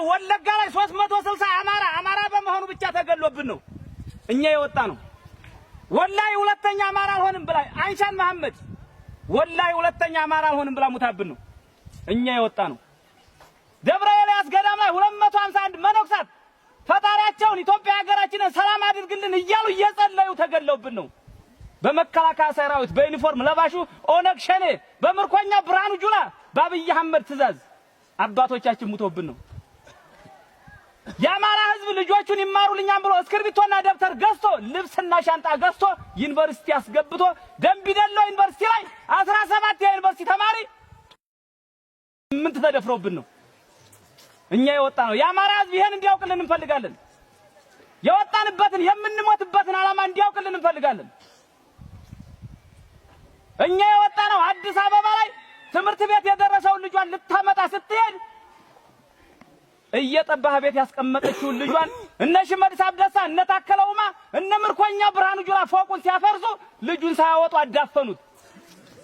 ወለጋ ላይ 360 አማራ በመሆኑ ብቻ ተገሎብን ነው እኛ የወጣ ነው። ወላይ ሁለተኛ አማራ አልሆንም ብላ አይሻን መሐመድ ወላይ ሁለተኛ አማራ አልሆንም ብላ ሙታብን ነው እኛ የወጣ ነው። ደብረ ኤልያስ ገዳም ላይ 251 መነኩሳት ፈጣሪያቸውን ኢትዮጵያ ሀገራችንን ሰላም አድርግልን እያሉ እየጸለዩ ተገለውብን ነው። በመከላከያ ሰራዊት በዩኒፎርም ለባሹ ኦነግ ሸኔ በምርኮኛ ብርሃኑ ጁላ በአብይ አህመድ ትእዛዝ አባቶቻችን ሙቶብን ነው። የአማራ ህዝብ ልጆቹን ይማሩልኛል ብሎ እስክርቢቶና ደብተር ገዝቶ ልብስና ሻንጣ ገዝቶ ዩኒቨርሲቲ አስገብቶ ደምቢዶሎ ዩኒቨርሲቲ ላይ 17 የዩኒቨርሲቲ ተማሪ ምን ተደፍሮብን ነው እኛ የወጣ ነው። የአማራ ህዝብ ይሄን እንዲያውቅልን እንፈልጋለን። የወጣንበትን የምንሞትበትን ዓላማ እንዲያውቅልን እንፈልጋለን። እኛ የወጣ ነው አዲስ አበባ ላይ ትምህርት ቤት የደረሰውን ልጇን ልታመጣ ስትሄድ እየጠባህ ቤት ያስቀመጠችውን ልጇን እነ ሽመልስ አብዲሳ እነ ታከለ ኡማ እነ ምርኮኛ ብርሃኑ ጁላ ፎቁን ሲያፈርሱ ልጁን ሳያወጡ አዳፈኑት።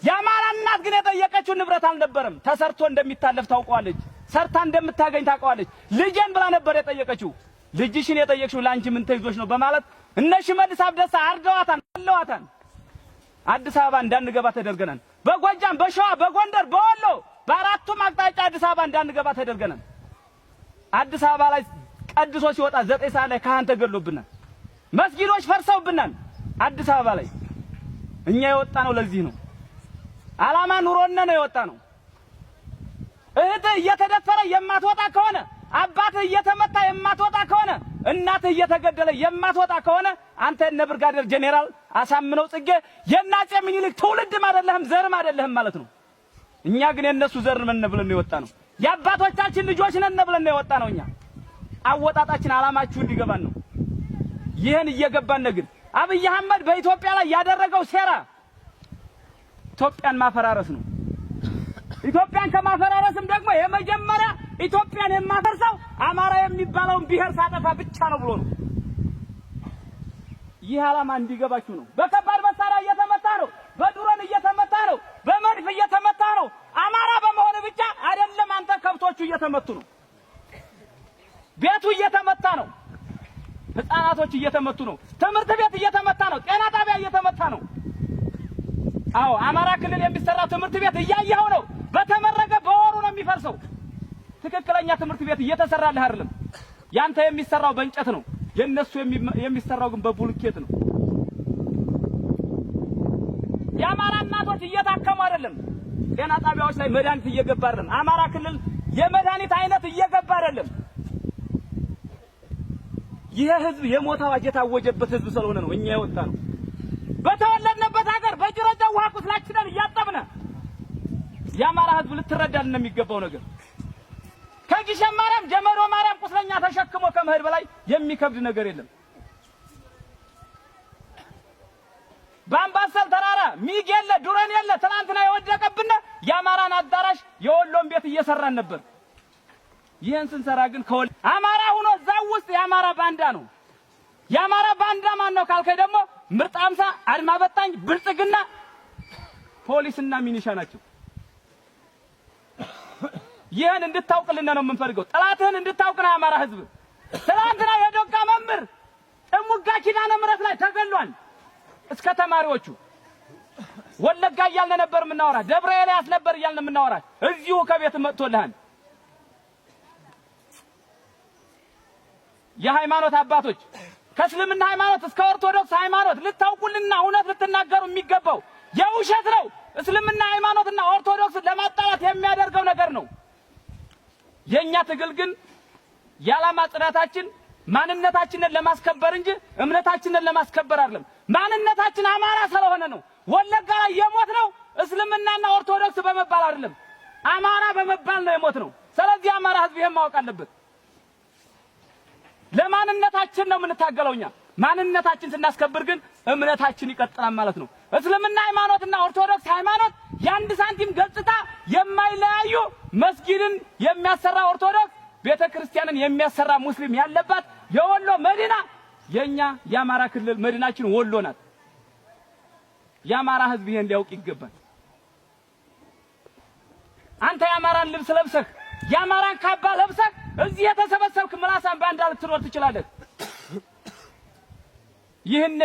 የአማራ እናት ግን የጠየቀችው ንብረት አልነበረም። ተሰርቶ እንደሚታለፍ ታውቀዋለች። ሰርታ እንደምታገኝ ታውቀዋለች። ልጄን ብላ ነበር የጠየቀችው። ልጅሽን የጠየቅሽው ላንቺ ምን ተይዞሽ ነው በማለት እነ ሽመልስ አብዲሳ አርደዋታን። አዲስ አበባ እንዳንገባ ተደርገናል። በጎጃም በሸዋ በጎንደር በወሎ በአራቱም አቅጣጫ አዲስ አበባ እንዳንገባ ተደርገናል። አዲስ አበባ ላይ ቀድሶ ሲወጣ 9 ሰዓት ላይ ካህን ተገሎብናል። መስጊዶች ፈርሰውብናል። አዲስ አበባ ላይ እኛ የወጣ ነው ለዚህ ነው። ዓላማ ኑሮነ ነው የወጣ ነው። እህትህ እየተደፈረ የማትወጣ ከሆነ አባትህ እየተመታ የማትወጣ ከሆነ እናትህ እየተገደለ የማትወጣ ከሆነ አንተ እነ ብርጋዴር ጄኔራል አሳምነው ጽጌ የናጼ ምኒልክ ትውልድም አይደለህም ዘርም አይደለህም ማለት ነው። እኛ ግን የነሱ ዘር ነን ብለን ነው የወጣ ነው። የአባቶቻችን ልጆች ነን ብለን ነው የወጣ ነው። እኛ አወጣጣችን ዓላማችሁ እንዲገባን ነው። ይሄን እየገባን ግን አብይ አህመድ በኢትዮጵያ ላይ ያደረገው ሴራ ኢትዮጵያን ማፈራረስ ነው። ኢትዮጵያን ከማፈራረስም ደግሞ የመጀመሪያ ኢትዮጵያን የማፈርሰው አማራ የሚባለውን ብሔር ሳጠፋ ብቻ ነው ብሎ ነው። ይህ ዓላማ እንዲገባችሁ ነው። በከባድ መሳሪያ እየተመታ ነው። በድሮን እየተመታ ነው። በመድፍ እየተመታ ነው። አማራ በመሆን ብቻ አይደለም አንተ ከብቶቹ እየተመቱ ነው። ቤቱ እየተመታ ነው። ህፃናቶች እየተመቱ ነው። ትምህርት ቤት እየተመታ ነው። ጤና ጣቢያ እየተመታ ነው። አዎ አማራ ክልል የሚሰራ ትምህርት ቤት እያየኸው ነው። በተመረገ በወሩ ነው የሚፈርሰው። ትክክለኛ ትምህርት ቤት እየተሰራልህ አይደለም። ያንተ የሚሰራው በእንጨት ነው። የነሱ የሚሰራው ግን በቡልኬት ነው። የአማራ እናቶች እየታከሙ አይደለም። ጤና ጣቢያዎች ላይ መድኃኒት እየገባ አይደለም። አማራ ክልል የመድኃኒት አይነት እየገባ አይደለም። ይሄ ህዝብ የሞት አዋጅ የታወጀበት ህዝብ ስለሆነ ነው እኛ የወጣ ነው። በተወለድንበት ሀገር በጅረጃ ውሃ ቁስላችንን እያጠብነ የአማራ ህዝብ ልትረዳልን ነው የሚገባው ነገር። ከጊሸን ማርያም ጀመሮ ማርያም ቁስለኛ ተሸክሞ ከመሄድ በላይ የሚከብድ ነገር የለም። በአምባሰል ተራራ ሚግ የለ ዱረን የለ ትናንትና የወደቀብን የአማራን አዳራሽ የወሎን ቤት እየሰራን ነበር። ይሄን ስንሰራ ግን አማራ ሆኖ እዛው ውስጥ የአማራ ባንዳ ነው። የአማራ ባንዳ ማን ነው ካልከኝ ደግሞ ምርጥ 50 አድማ በታኝ ብልጽግና ፖሊስና ሚኒሻ ናቸው። ይሄን እንድታውቅልን ነው የምንፈልገው። ጠላትህን እንድታውቅ ነው የአማራ ህዝብ። ትናንትና የዶቃ መምህር ጥሙጋ ኪዳነ ምሕረት ላይ ተገሏል። እስከ ተማሪዎቹ ወለጋ እያልን ነበር የምናወራ፣ ደብረ ኤልያስ ነበር እያልን የምናወራ። እዚሁ ከቤት መጥቶልሃል። የሃይማኖት አባቶች ከእስልምና ሃይማኖት እስከ ኦርቶዶክስ ሃይማኖት ልታውቁልና እውነት ልትናገሩ የሚገባው የውሸት ነው። እስልምና ሃይማኖትና ኦርቶዶክስ ለማጣላት የሚያደርገው ነገር ነው። የኛ ትግል ግን የዓላማ ጽናታችን ማንነታችንን ለማስከበር እንጂ እምነታችንን ለማስከበር አይደለም። ማንነታችን አማራ ስለሆነ ነው። ወለጋ ላይ የሞት ነው እስልምናና ኦርቶዶክስ በመባል አይደለም፣ አማራ በመባል ነው የሞት ነው። ስለዚህ አማራ ህዝብ ይሄን ማወቅ አለበት። ለማንነታችን ነው የምንታገለውኛ። ማንነታችን ስናስከብር ግን እምነታችን ይቀጥላል ማለት ነው። እስልምና ሃይማኖትና ኦርቶዶክስ ሃይማኖት የአንድ ሳንቲም ገጽታ የማይለያዩ መስጊድን የሚያሰራ ኦርቶዶክስ ቤተክርስቲያንን የሚያሰራ ሙስሊም ያለባት የወሎ መዲና የኛ የአማራ ክልል መዲናችን ወሎ ናት። የአማራ ህዝብ ይሄን ሊያውቅ ይገባል። አንተ የአማራን ልብስ ለብሰህ የአማራን ካባ ለብሰህ እዚህ ልትኖር ትችላለህ። ይህን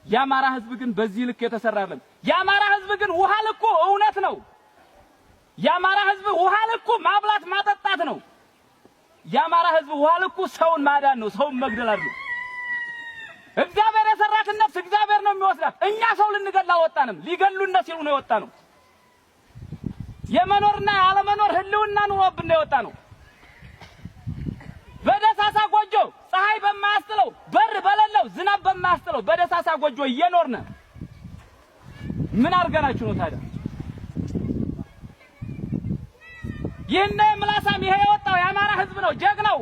የአማራ ህዝብ ግን በዚህ ልክ የተሰራለም። የአማራ ህዝብ ግን ውሃ ልኩ እውነት ነው። የአማራ ህዝብ ውሃ ልኩ ማብላት ማጠጣት ነው። የአማራ ህዝብ ውሃ ልኩ ሰውን ማዳን ነው፣ ሰውን መግደል አይደለም። እግዚአብሔር የሰራትን ነፍስ እግዚአብሔር ነው የሚወስዳት። እኛ ሰው ልንገላ ወጣንም፣ ሊገሉን ሲሉ ነው የወጣ ነው። የመኖርና ያለመኖር ህልውና ኑሮብን ነው የወጣ ነው። በደሳሳ ጎጆ ፀሐይ በማያስጥለው በር በሌለው ዝናብ በማያስጥለው በደሳሳ ጎጆ እየኖርነ ምን አርገናችሁ ነው ታዲያ? ይህን ምላሳም ይሄ የወጣው የአማራ ህዝብ ነው፣ ጀግናው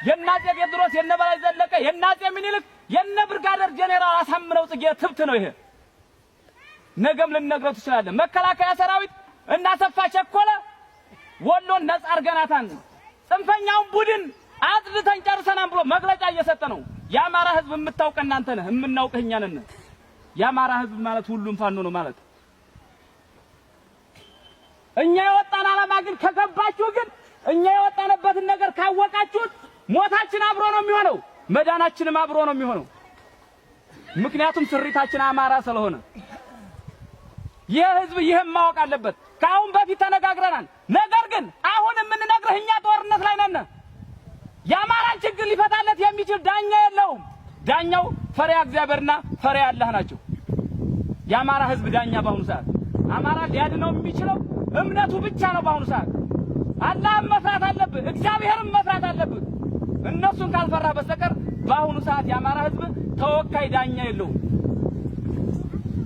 የናጼ ቴዎድሮስ፣ የነበላይ ዘለቀ፣ የናጼ ምኒልክ፣ የነ ብርጋዴር ጄኔራል አሳምነው ጽጌ ትብት ነው ይሄ። ነገም ልንነግረው ትችላለን። መከላከያ ሰራዊት እና ሰፋ ቸኮለ ወሎን ነጻ አርገናታን ጽንፈኛውን ቡድን አጥልተን ጨርሰናል ብሎ መግለጫ እየሰጠ ነው። የአማራ ህዝብ የምታውቅ እናንተ ነህ፣ የምናውቅህ እኛ ነን። የአማራ ህዝብ ማለት ሁሉም ፋኖ ነው ማለት። እኛ የወጣን ዓላማ ግን ከገባችሁ፣ ግን እኛ የወጣንበትን ነገር ካወቃችሁት ሞታችን አብሮ ነው የሚሆነው፣ መዳናችንም አብሮ ነው የሚሆነው። ምክንያቱም ስሪታችን አማራ ስለሆነ ይህ ህዝብ ይህም ማወቅ አለበት። ከአሁን በፊት ተነጋግረናል። ነገር ግን አሁን የምንነግርህ እኛ ጦርነት ላይ ነን። የአማራን ችግር ሊፈታለት የሚችል ዳኛ የለውም። ዳኛው ፈሪያ እግዚአብሔርና ፈሪያ አላህ ናቸው። የአማራ ህዝብ ዳኛ በአሁኑ ሰዓት አማራ ሊያድነው የሚችለው እምነቱ ብቻ ነው። በአሁኑ ሰዓት አላህን መፍራት አለብህ፣ እግዚአብሔርን መፍራት አለብህ። እነሱን ካልፈራ በስተቀር በአሁኑ ሰዓት የአማራ ህዝብ ተወካይ ዳኛ የለውም።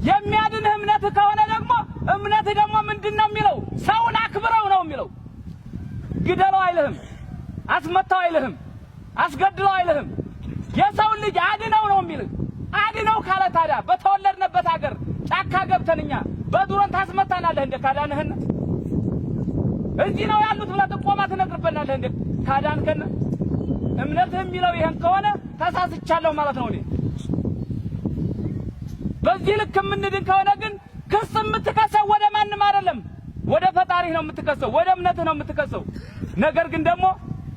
የሚያድንህ እምነትህ ከሆነ ደግሞ እምነትህ ደግሞ ምንድነው የሚለው? ሰውን አክብረው ነው የሚለው። ግደለው አይልህም፣ አስመታው አይልህም፣ አስገድለው አይልህም። የሰው ልጅ አድነው ነው የሚልህ። አድነው ካለ ታዲያ በተወለድንበት ሀገር ጫካ ገብተንኛ በዱሮን ታስመታናለህ እንደ ካዳንህን? እዚህ ነው ያሉት ብለህ ጥቆማ ትነግርበናለህ እንደ ካዳንከን? እምነትህ የሚለው ይሄን ከሆነ ተሳስቻለሁ ማለት ነው። እኔ በዚህ ልክ የምንድን ከሆነ ግን ክስ የምትከሰው ወደ ማንም አይደለም፣ ወደ ፈጣሪ ነው የምትከሰው፣ ወደ እምነትህ ነው የምትከሰው። ነገር ግን ደግሞ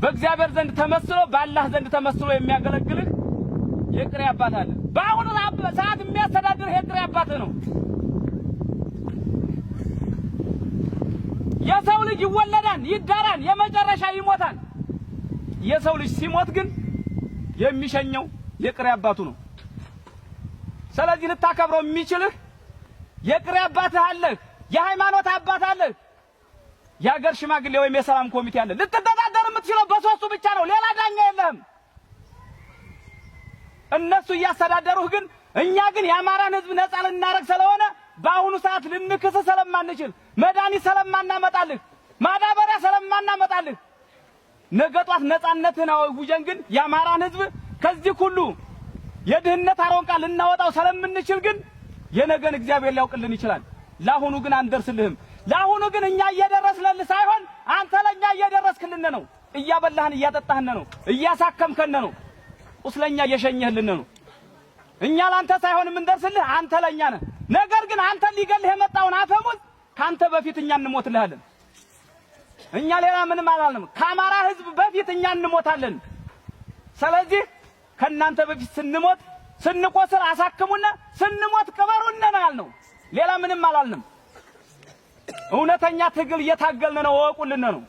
በእግዚአብሔር ዘንድ ተመስሎ በአላህ ዘንድ ተመስሎ የሚያገለግልህ የቅሬ አባት አለ። በአሁኑ ሰዓት የሚያስተዳድርህ የቅሬ አባትህ ነው። የሰው ልጅ ይወለዳል፣ ይዳራል፣ የመጨረሻ ይሞታል። የሰው ልጅ ሲሞት ግን የሚሸኘው የቅሬ አባቱ ነው። ስለዚህ ልታከብረው የሚችልህ የቅሬ አባትህ አለህ፣ የሃይማኖት አባት አለህ፣ የሀገር ሽማግሌ ወይም የሰላም ኮሚቴ አለ። ልትተዳደር የምትችለው በሶስቱ ብቻ ነው፣ ሌላ ዳኛ የለህም። እነሱ እያስተዳደሩህ ግን እኛ ግን የአማራን ህዝብ ነጻ ልናረግ ስለሆነ በአሁኑ ሰዓት ልንክስ ስለማንችል፣ መድኃኒት ስለማናመጣልህ፣ ማዳበሪያ ስለማናመጣልህ፣ ነገ ጧት ነጻነትህን አውጀን ግን የአማራን ህዝብ ከዚህ ሁሉ የድህነት አሮንቃ ልናወጣው ስለምንችል ግን የነገን እግዚአብሔር ሊያውቅልን ይችላል። ለአሁኑ ግን አንደርስልህም። ለአሁኑ ግን እኛ እየደረስንልህ ሳይሆን አንተ ለኛ እየደረስክልን ነው። እያበላህን እያጠጣህን ነው፣ እያሳከምከን ነው፣ ቁስለኛ እየሸኘህልን ነው። እኛ ላንተ ሳይሆን የምንደርስልህ አንተ ለኛ ነህ። ነገር ግን አንተ ሊገልህ የመጣውን አፈሙዝ ካንተ በፊት እኛ እንሞትልሃለን። እኛ ሌላ ምንም አላልንም። ከአማራ ህዝብ በፊት እኛ እንሞታለን። ስለዚህ ከናንተ በፊት ስንሞት ስንቆስል አሳክሙና ስንሞት ቅበሩን ነው ያልነው። ሌላ ምንም አላልንም። እውነተኛ ትግል እየታገልን ነው፣ ወቁልን ነው።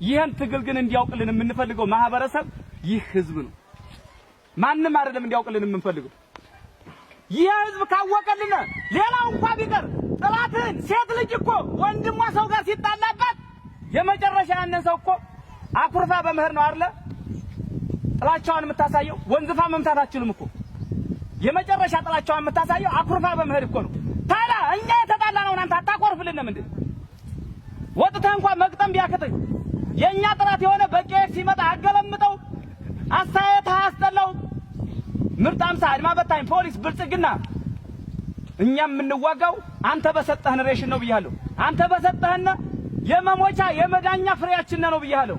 ይህን ትግል ግን እንዲያውቅልን የምንፈልገው ማህበረሰብ ይህ ህዝብ ነው። ማንም አይደለም እንዲያውቅልን የምንፈልገው። ይህ ህዝብ ካወቀልን ሌላው እንኳን ቢቀር ጥላትን ሴት ልጅ እኮ ወንድሟ ሰው ጋር ሲጣላባት የመጨረሻ ያንን ሰው እኮ አኩርፋ በመሄድ ነው አይደለ ጥላቻዋን የምታሳየው። ወንዝፋ መምታት አትችልም እኮ። የመጨረሻ ጥላቻዋን የምታሳየው አኩርፋ በመሄድ እኮ ነው። ታዲያ እኛ የተጣላነው አንተ አታቆርፍልንም እንዴ? ወጥተህ እንኳን መቅጠም ቢያከተኝ የኛ ጥራት የሆነ በቄክ ሲመጣ አገለምጠው አስተያየት አያስጠላው። ምርጥ አምሳ አድማ በታኝ ፖሊስ ብልጽግና እኛ የምንዋጋው አንተ በሰጠህን ሬሽን ነው ብያለሁ። አንተ በሰጠህን የመሞቻ የመዳኛ ፍሬያችን ነው ብያለሁ።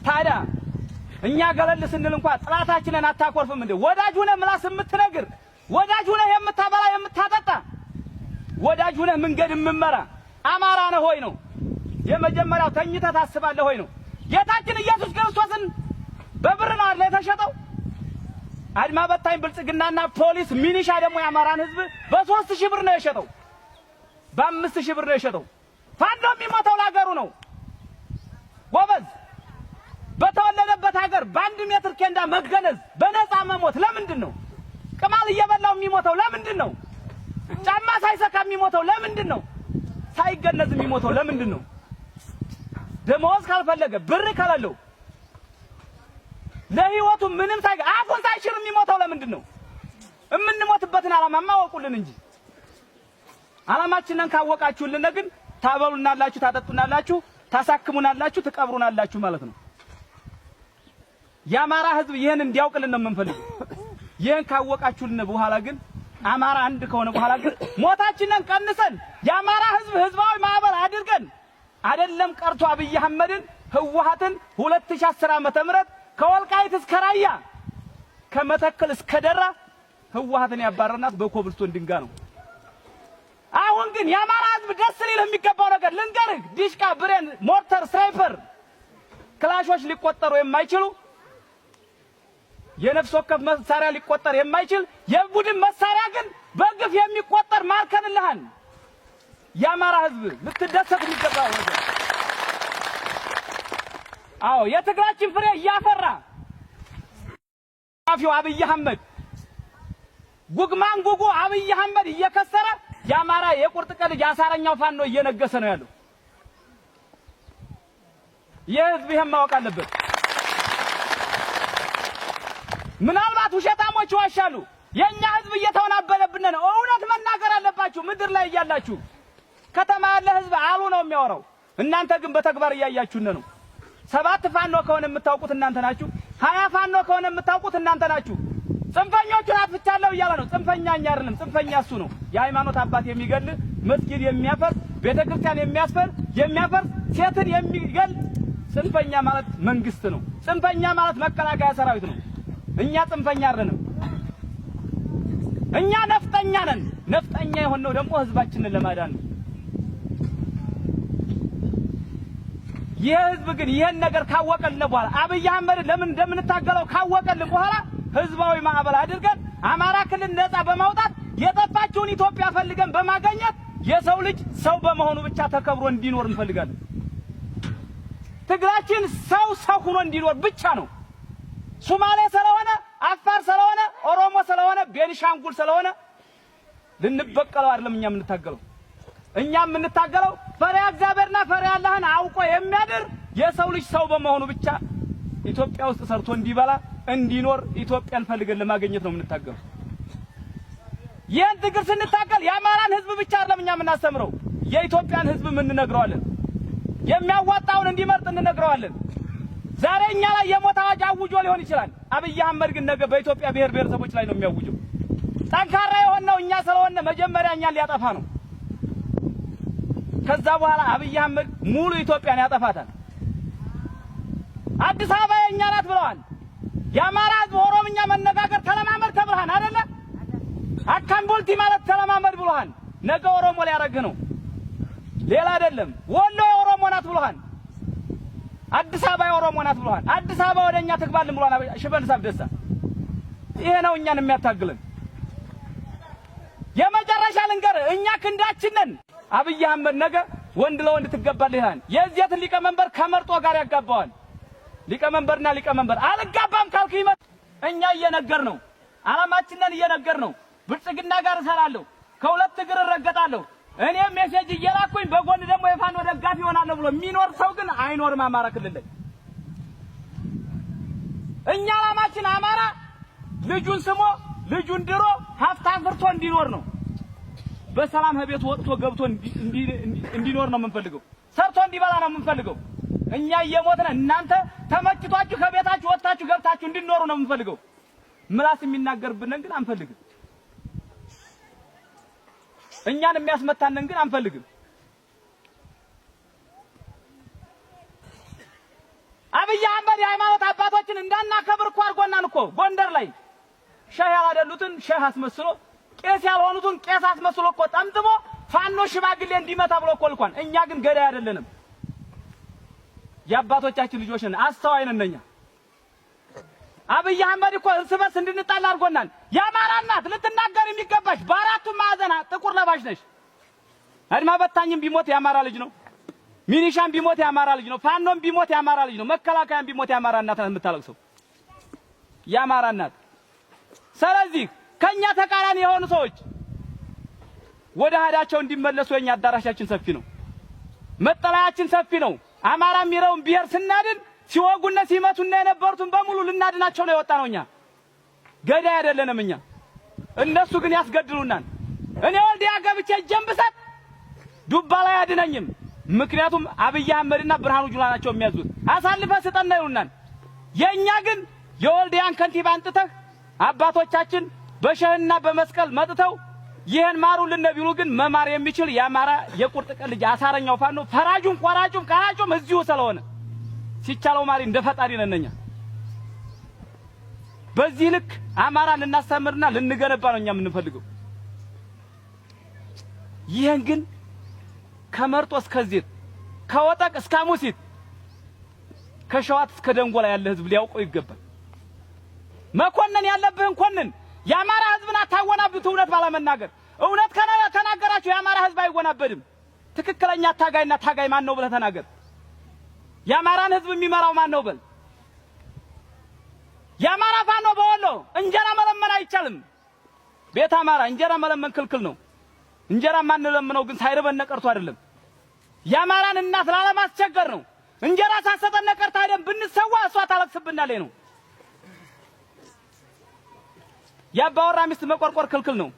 ታዲያ እኛ ገለል ስንል እንኳን ጥላታችንን አታቆርፍም እንዴ? ወዳጅ ሆነህ ምላስ የምትነግር፣ ወዳጅ ሆነህ የምታበላ የምታጠጣ፣ ወዳጅ ሆነህ መንገድ የምመራ አማራ ነህ ሆይ ነው የመጀመሪያው። ተኝተህ ታስባለህ ሆይ ነው። ጌታችን ኢየሱስ ክርስቶስን በብር ነው አይደል የተሸጠው? አድማ በታኝ ብልጽግናና ፖሊስ ሚኒሻ ደግሞ የአማራን ህዝብ በ3000 ብር ነው የሸጠው፣ በ5000 ብር ነው የሸጠው። ፋኖ የሚሞተው ለሀገሩ ነው ጎበዝ። በተወለደበት ሀገር በአንድ ሜትር ኬንዳ መገነዝ በነፃ መሞት ለምንድን ነው? ቅማል እየበላው የሚሞተው ለምንድን ነው? ጫማ ሳይሰካ የሚሞተው ለምንድን ነው? ሳይገነዝ የሚሞተው ለምንድን ነው? ደሞዝ ካልፈለገ ብር ከሌለው ለህይወቱ ምንም አፉን ሳይሽር የሚሞተው ለምንድን ነው? የምንሞትበትን ዓላማ ማወቁልን እንጂ ዓላማችንን ካወቃችሁልን ግን ታበሉናላችሁ፣ ታጠጡናላችሁ፣ ታሳክሙናላችሁ፣ ትቀብሩናላችሁ ማለት ነው። የአማራ ህዝብ ይሄን እንዲያውቅልን ነው የምንፈልገው። ይሄን ካወቃችሁልን በኋላ ግን አማራ አንድ ከሆነ በኋላ ግን ሞታችንን ቀንሰን የአማራ ህዝብ ህዝባዊ ማህበር አድርገን አይደለም ቀርቶ አብይ አህመድን ህወሓትን 2010 ዓመተ ምህረት ከወልቃይት እስከ ራያ ከመተከል እስከ ደራ ህወሓትን ያባረርናት በኮብልስቶን ድንጋይ ነው። አሁን ግን የአማራ ህዝብ ደስ ሊልህ የሚገባው ነገር ልንገርህ፣ ዲሽቃ፣ ብሬን፣ ሞርተር፣ ስናይፐር፣ ክላሾች ሊቆጠሩ የማይችሉ የነፍስ ወከፍ መሳሪያ ሊቆጠር የማይችል የቡድን መሳሪያ ግን በግፍ የሚቆጠር ማርከንልሃን የአማራ ህዝብ ልትደሰት የሚገባው ነገር። አዎ የትግራችን ፍሬ እያፈራ አፊው አብይ አህመድ ጉግማን ጉጉ አብይ አህመድ እየከሰረ የአማራ የቁርጥ ቀን ያሳረኛው ፋኖ እየነገሰ ነው ያለው። የህዝብ ይሄን ማወቅ አለበት። ምናልባት ውሸታሞች ዋሻሉ። የኛ ህዝብ እየተወናበለብን ነው። እውነት መናገር አለባችሁ። ምድር ላይ እያላችሁ ከተማ ያለ ህዝብ አሉ ነው የሚያወራው። እናንተ ግን በተግባር እያያችሁን ነው። 7 ፋኖ ከሆነ የምታውቁት እናንተ ናችሁ። 20 ፋኖ ከሆነ የምታውቁት እናንተ ናችሁ። ጽንፈኞቹን አጥፍቻለሁ እያለ ነው። ጽንፈኛ እኛ አይደለም፣ ጽንፈኛ እሱ ነው። የሃይማኖት አባት የሚገል፣ መስጊድ የሚያፈርስ፣ ቤተክርስቲያን የሚያፈርስ፣ ሴትን የሚገል ጽንፈኛ ማለት መንግስት ነው። ጽንፈኛ ማለት መከላከያ ሰራዊት ነው። እኛ ጽንፈኛ አይደለም። እኛ ነፍጠኛ ነን። ነፍጠኛ የሆነው ደግሞ ህዝባችንን ለማዳን ነው። የህዝብ ግን ይሄን ነገር ካወቀልን በኋላ አብይ አህመድ ለምን እንደምንታገለው ካወቀልን በኋላ ህዝባዊ ማዕበል አድርገን አማራ ክልል ነፃ በማውጣት የጠፋችውን ኢትዮጵያ ፈልገን በማገኘት የሰው ልጅ ሰው በመሆኑ ብቻ ተከብሮ እንዲኖር እንፈልጋለን። ትግራችን ሰው ሆኖ እንዲኖር ብቻ ነው። ሶማሌ ስለሆነ፣ አፋር ስለሆነ፣ ኦሮሞ ስለሆነ፣ ቤንሻንጉል ስለሆነ ልንበቀለው አይደለም እኛ የምንታገለው። እኛ የምንታገለው ፈሪሃ እግዚአብሔርና ፈሪሃ አላህን አውቆ የሚያድር የሰው ልጅ ሰው በመሆኑ ብቻ ኢትዮጵያ ውስጥ ሰርቶ እንዲበላ እንዲኖር ኢትዮጵያን ፈልገን ለማግኘት ነው የምንታገለው። ይህን ትግል ስንታገል የአማራን ህዝብ ብቻ አይደለም እኛ የምናስተምረው፣ የኢትዮጵያን ህዝብ እንነግረዋለን። የሚያዋጣውን እንዲመርጥ እንነግረዋለን። ዛሬ እኛ ላይ የሞት አዋጅ አውጆ ሊሆን ይችላል። አብይ አህመድ ግን ነገ በኢትዮጵያ ብሔር ብሔረሰቦች ላይ ነው የሚያውጀው። ጠንካራ የሆነው እኛ ስለሆነ መጀመሪያ እኛን ሊያጠፋ ነው። ከዛ በኋላ አብይ አህመድ ሙሉ ኢትዮጵያን ያጠፋታል። አዲስ አበባ የኛ ናት ብለዋል። የአማራ ህዝብ ኦሮምኛ መነጋገር ተለማመድ ተብለሃል አይደለ? አካምቦልቲ ማለት ተለማመድ ብለሃል። ነገ ኦሮሞ ሊያረግህ ነው፣ ሌላ አይደለም። ወሎ የኦሮሞ ናት ብለሃል። አዲስ አበባ የኦሮሞ ናት ብለሃል። አዲስ አበባ ወደኛ ትግባልን ብለዋል ሽመልስ አብዲሳ። ይሄ ነው እኛን የሚያታግለን። የመጨረሻ ልንገር፣ እኛ ክንዳችን ነን። አብይ አህመድ ነገ ወንድ ለወንድ ትገባልህ ይላል። የዚያትን ሊቀመንበር ከመርጦ ጋር ያጋባዋል። ሊቀመንበርና ሊቀመንበር አልጋባም ካልክ ይመጣ። እኛ እየነገር ነው፣ ዓላማችንን እየነገር ነው። ብልጽግና ጋር እሰራለሁ፣ ከሁለት እግር እረገጣለሁ፣ እኔ ሜሴጅ እየላኩኝ በጎን ደግሞ የፋኖ ደጋፊ ሆናለሁ ብሎ የሚኖር ሰው ግን አይኖርም አማራ ክልል ላይ። እኛ ዓላማችን አማራ ልጁን ስሞ ልጁን ድሮ ሀብት አፍርቶ እንዲኖር ነው። በሰላም ከቤት ወጥቶ ገብቶ እንዲኖር ነው የምንፈልገው። ሰርቶ እንዲበላ ነው የምንፈልገው። እኛ እየሞትን እናንተ ተመችቷችሁ ከቤታችሁ ወጣችሁ ገብታችሁ እንድኖሩ ነው የምንፈልገው። ምላስ የሚናገርብንን ግን አንፈልግም። እኛን የሚያስመታንን ግን አንፈልግም። አብይ አህመድ የሃይማኖት አባቶችን እንዳናከብር እኮ አድርጎናል እኮ። ጎንደር ላይ ሸህ ያላደሉትን ሸህ አስመስሎ፣ ቄስ ያልሆኑትን ቄስ አስመስሎ እኮ ጠምጥሞ ፋኖ ሽማግሌ እንዲመታ ብሎ እኮ ልኳን። እኛ ግን ገዳይ አይደለንም። የአባቶቻችን ልጆች ነን። አስተዋይ ነን እኛ። አብይ አህመድ እኮ እርስ በርስ እንድንጣላ አድርጎናል። የአማራ እናት ልትናገር የሚገባሽ በአራቱም ማዕዘና ጥቁር ለባሽ ነሽ። አድማ በታኝም ቢሞት የአማራ ልጅ ነው። ሚኒሻም ቢሞት የአማራ ልጅ ነው። ፋኖም ቢሞት የአማራ ልጅ ነው። መከላከያም ቢሞት የአማራ እናት ናት የምታለቅሰው፣ የአማራ እናት። ስለዚህ ከኛ ተቃራኒ የሆኑ ሰዎች ወደ ሀዳቸው እንዲመለሱ የኛ አዳራሻችን ሰፊ ነው፣ መጠለያችን ሰፊ ነው። አማራ የሚለውን ብሔር ስናድን ሲወጉና ሲመቱና የነበሩትን በሙሉ ልናድናቸው ነው የወጣ ነው። እኛ ገዳይ አይደለንም እኛ። እነሱ ግን ያስገድሉናል። እኔ ወልዲያ ገብቼ ጀምብሰት ዱባ ላይ አድነኝም። ምክንያቱም አብይ አህመድና ብርሃኑ ጁላ ናቸው የሚያዙት። አሳልፈህ ስጠን ይሉናል። የኛ ግን የወልዲያን ከንቲባ አንጥተህ አባቶቻችን በሸህና በመስቀል መጥተው ይሄን ማሩልን ቢሉ ግን መማር የሚችል የአማራ የቁርጥ ቀን ልጅ አሳረኛው ፋኖ ፈራጁም ቆራጩም ቀራጩም እዚሁ ስለሆነ ሲቻለው ማሪ እንደ ፈጣሪ ነንኛ። በዚህ ልክ አማራን ልናስተምርና ልንገነባ ነው እኛ የምንፈልገው። ይሄን ግን ከመርጦ እስከ ዜት ከወጠቅ እስከ ሙሲት ከሸዋት እስከ ደንጎላ ያለ ህዝብ ሊያውቀው ይገባል። መኮንን ያለብህን ኮንን። የአማራ ህዝብን አታወናብቱ። እውነት ባለመናገር እውነት ከናገራችሁ የአማራ ህዝብ አይወናበድም። ትክክለኛ ታጋይና ታጋይ ማን ነው ብለህ ተናገር። የአማራን ህዝብ የሚመራው ማን ነው በል። የአማራ ፋኖ በወሎ እንጀራ መለመን አይቻልም። ቤት አማራ እንጀራ መለመን ክልክል ነው። እንጀራ ማንለምነው ግን ሳይረበን ቀርቶ አይደለም፣ የአማራን እናት ላለማስቸገር ነው። እንጀራ ሳሰጠን ቀርታ አይደለም ብንሰዋ እሷ ታለቅስብናለች ነው። የአባወራ ሚስት መቆርቆር ክልክል ነው።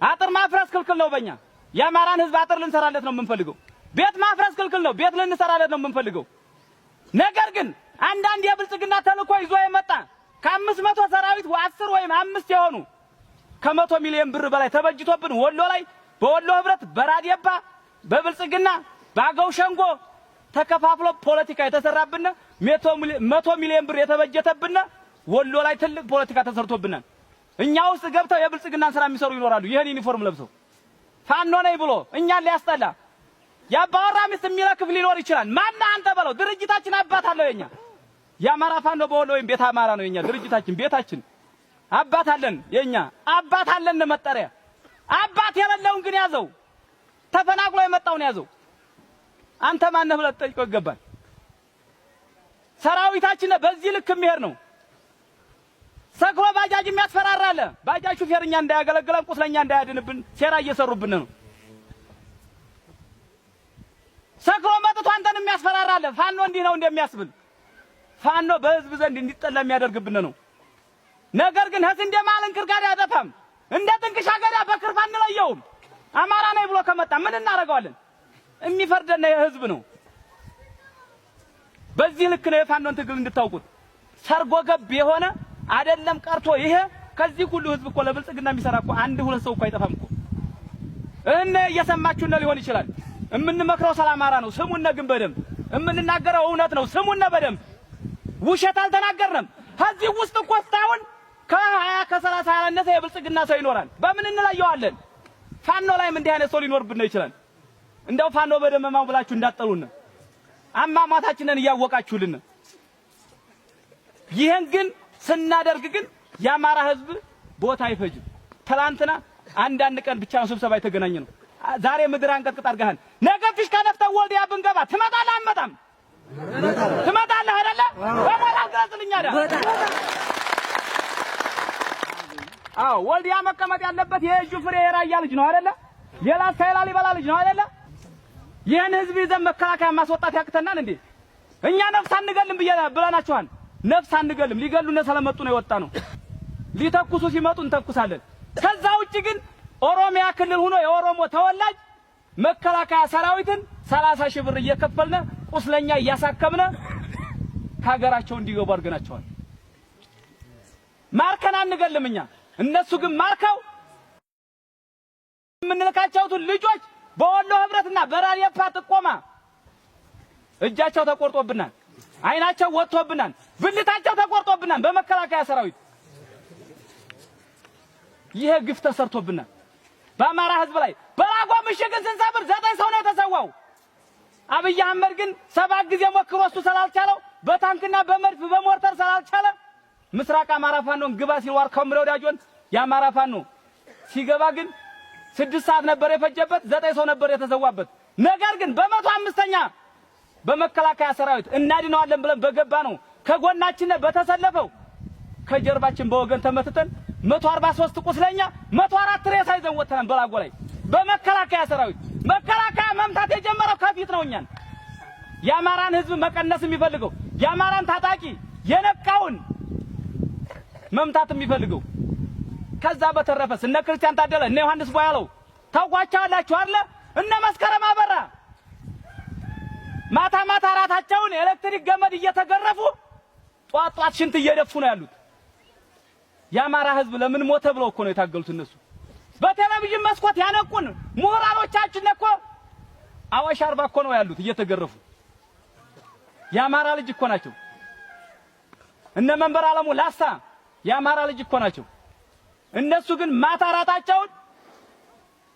አጥር ማፍረስ ክልክል ነው። በእኛ የአማራን ህዝብ አጥር ልንሰራለት ነው የምንፈልገው። ቤት ማፍረስ ክልክል ነው። ቤት ልንሰራለት ነው የምንፈልገው። ነገር ግን አንዳንድ የብልጽግና ተልኮ ይዞ የመጣ ከ500 ሰራዊት 10 ወይም 5 የሆኑ ከ100 ሚሊዮን ብር በላይ ተበጅቶብን ወሎ ላይ በወሎ ህብረት በራዲየባ በብልጽግና ባገው ሸንጎ ተከፋፍሎ ፖለቲካ የተሰራብን 100 ሚሊዮን ብር የተበጀተብን ወሎ ላይ ትልቅ ፖለቲካ ተሰርቶብናል። እኛ ውስጥ ገብተው የብልጽግናን ስራ የሚሰሩ ይኖራሉ። ይሄን ዩኒፎርም ለብሰው ፋኖ ነኝ ብሎ እኛን ሊያስጠላ የአባወራ ሚስት የሚለክፍ ሊኖር ይችላል። ማን አንተ በለው። ድርጅታችን አባት አለው። የኛ የአማራ ፋኖ በወሎ ወይም ቤት አማራ ነው የኛ ድርጅታችን። ቤታችን አባት አለን። የኛ አባት አለን መጠሪያ። አባት የሌለውን ግን ያዘው፣ ተፈናቅሎ የመጣውን ያዘው። አንተ ማን ነህ ብለህ ጠይቀው ይገባል። ሰራዊታችን በዚህ ልክ የሚሄድ ነው። ሰክሮ ባጃጅ የሚያስፈራራለ ባጃጅ ሹፌርኛ እንዳያገለግለን ቁስለኛ እንዳያድንብን ሴራ እየሰሩብን ነው። ሰክሮ መጥቶ አንተን የሚያስፈራራለ ፋኖ እንዲህ ነው እንደሚያስብል ፋኖ በህዝብ ዘንድ እንዲጠላ የሚያደርግብን ነው። ነገር ግን ህዝብ ማልን ክርጋዳ ያጠፋም እንደ ጥንቅሻ ገዳ በክርፋ አንለየውም። አማራ ነኝ ብሎ ከመጣ ምን እናደርገዋለን? የሚፈርደና የህዝብ ነው። በዚህ ልክ ነው የፋኖን ትግል እንድታውቁት። ሰርጎ ገብ የሆነ አይደለም ቀርቶ ይሄ ከዚህ ሁሉ ህዝብ እኮ ለብልጽግና የሚሰራ እኮ አንድ ሁለት ሰው እኮ አይጠፋም እኮ። እየሰማችሁ ነው ሊሆን ይችላል። እምንመክረው ሰላማራ ነው። ስሙነ ግን በደንብ እምንናገረው እውነት ነው። ስሙነ በደንብ ውሸት አልተናገርንም። ከዚህ ውስጥ እኮ እስካሁን ከ20 ከ30 ያላነሰ የብልጽግና ሰው ይኖራል። በምን እንለየዋለን? ፋኖ ላይም እንዲህ አይነት ሰው ሊኖርብን ነው ይችላል። እንደው ፋኖ በደመማው ብላችሁ እንዳጠሉን አማማታችንን እያወቃችሁልን። ይሄን ግን ስናደርግ ግን የአማራ ህዝብ ቦታ አይፈጅም። ትላንትና አንዳንድ ቀን ብቻ ነው ስብሰባ የተገናኘ ነው። ዛሬ ምድር አንቀጥቅጥ አድርገሃል። ነገ ፊሽካ ነፍተህ ወልዲያ ብንገባ ትመጣለህ? አትመጣም? ትመጣለህ አይደለ? በሞራል ግለጽልኝ አይደል? አዎ ወልዲያ መቀመጥ ያለበት የእጁ ፍሬ የራያ ልጅ ነው አይደለ? ሌላ ሳይላል ይበላ ልጅ ነው አይደለ? ይሄን ህዝብ ይዘን መከላከያ ማስወጣት ያክተናል እንዴ? እኛ ነፍስ አንገልም ብለናችኋል። ነፍስ አንገልም። ሊገሉነ ስለመጡ ነው የወጣ ነው። ሊተኩሱ ሲመጡ እንተኩሳለን። ከዛ ውጪ ግን ኦሮሚያ ክልል ሆኖ የኦሮሞ ተወላጅ መከላከያ ሰራዊትን 30 ሺህ ብር እየከፈልን ቁስለኛ እያሳከምነ ከሀገራቸው እንዲገቡ አድርገናቸዋል። ማርከን አንገልም እኛ። እነሱ ግን ማርከው የምንልካቸውን ልጆች በወሎ ህብረትና በራዲየፓ ጥቆማ እጃቸው ተቆርጦብናል፣ አይናቸው ወጥቶብናል፣ ብልታቸው ተቆርጦብናል በመከላከያ ሰራዊት። ይሄ ግፍ ተሰርቶብናል በአማራ ህዝብ ላይ። በላጎ ምሽግን ስንሰብር 9 ሰው ነው የተሰዋው። አብይ አህመድ ግን 7 ጊዜ ሞክሮ እሱ ስላልቻለው በታንክና በመድፍ በሞርተር ስላልቻለ ምስራቅ አማራ ፋኖን ግባ ሲል ዋርካው ምሬ ወዳጆን የአማራ ፋኖ ሲገባ ግን 6 ሰዓት ነበር የፈጀበት 9 ሰው ነበር የተሰዋበት። ነገር ግን በ105ኛ በመከላከያ ሰራዊት እናድነዋለን ብለን በገባ ነው ከጎናችን በተሰለፈው ከጀርባችን በወገን ተመትተን 143 ቁስለኛ 104 ሬሳ ይዘን ወጥተናል። በላጎ ላይ በመከላከያ ሰራዊት መከላከያ መምታት የጀመረው ከፊት ነው። እኛን የአማራን ህዝብ መቀነስ የሚፈልገው የአማራን ታጣቂ የነቃውን መምታት የሚፈልገው ከዛ በተረፈስ እነ ክርስቲያን ታደለ እነ ዮሐንስ ቦያለው ታውቋቸዋላችሁ አይደል? እነ መስከረም አበራ ማታ ማታ ራታቸውን ኤሌክትሪክ ገመድ እየተገረፉ ጧት ሽንት እየደፉ ነው ያሉት። የአማራ ህዝብ ለምን ሞተ ብለው እኮ ነው የታገሉት እነሱ። በቴሌቪዥን መስኮት ያነቁን ምሁራኖቻችን እኮ አዋሽ አርባ እኮ ነው ያሉት እየተገረፉ። የአማራ ልጅ እኮ ናቸው። እነ መንበር አለሙ ላሳ የአማራ ልጅ እኮ ናቸው። እነሱ ግን ማታ ራታቸውን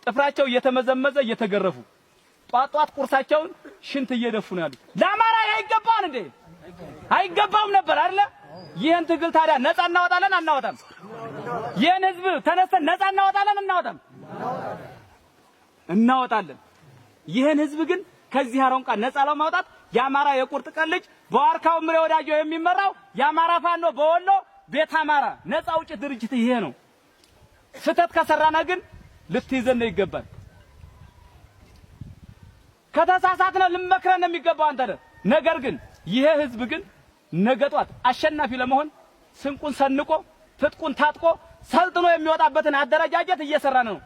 ጥፍራቸው እየተመዘመዘ እየተገረፉ ጧት ቁርሳቸውን ሽንት እየደፉ ነው ያሉት። ለአማራ አይገባም እንዴ? አይገባውም ነበር አይደል? ይሄን ትግል ታዲያ ነፃ እናወጣለን አናወጣም? ይሄን ህዝብ ተነስተን ነፃ እናወጣለን እናወጣም? እናወጣለን። ይሄን ህዝብ ግን ከዚህ አሮንቃ ነፃ ለማውጣት የአማራ የቁርጥ ቀን ልጅ በዋርካው ምሬ ወዳጆ የሚመራው የአማራ ፋኖ በወሎ ቤት አማራ ነፃ አውጪ ድርጅት ይሄ ነው። ስተት ከሰራና ግን ልትይዘን ይገባል። ከተሳሳተነ ልመክረን የሚገባው አንተ ነህ። ነገር ግን ይሄ ህዝብ ግን ነገጧት አሸናፊ ለመሆን ስንቁን ሰንቆ ትጥቁን ታጥቆ ሰልጥኖ የሚወጣበትን አደረጃጀት እየሰራ ነው።